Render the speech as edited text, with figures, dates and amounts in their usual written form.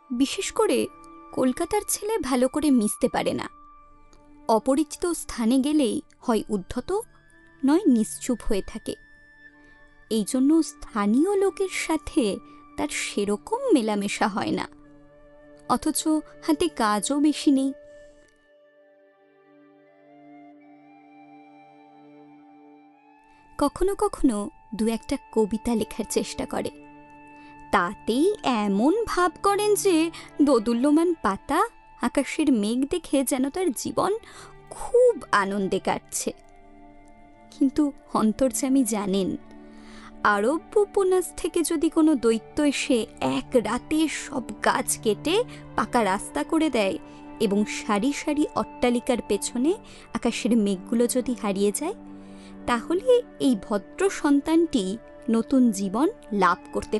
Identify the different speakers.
Speaker 1: বিশেষ করে কলকাতার ছেলে ভালো করে মিশতে পারে না। অপরিচিত স্থানে গেলেই হয় উদ্ধত, নয় নিশ্চুপ হয়ে থাকে। এই জন্য স্থানীয় লোকের সাথে তার সেরকম মেলামেশা হয় না, অথচ হাতে কাজও বেশি নেই। কখনো কখনো দু একটা কবিতা লেখার চেষ্টা করে, তাতেই এমন ভাব করেন যে দোদুল্যমান পাতা, আকাশের মেঘ দেখে যেন তার জীবন খুব আনন্দে কাটছে। কিন্তু অন্তর্যামী জানেন, আরব উপন্যাস থেকে যদি কোনো দৈত্য এসে এক রাতে সব গাছ কেটে পাকা রাস্তা করে দেয় এবং সারি সারি অট্টালিকার পেছনে আকাশের মেঘগুলো যদি হারিয়ে যায়, তাহলে এই ভদ্র সন্তানটি নতুন জীবন লাভ করতে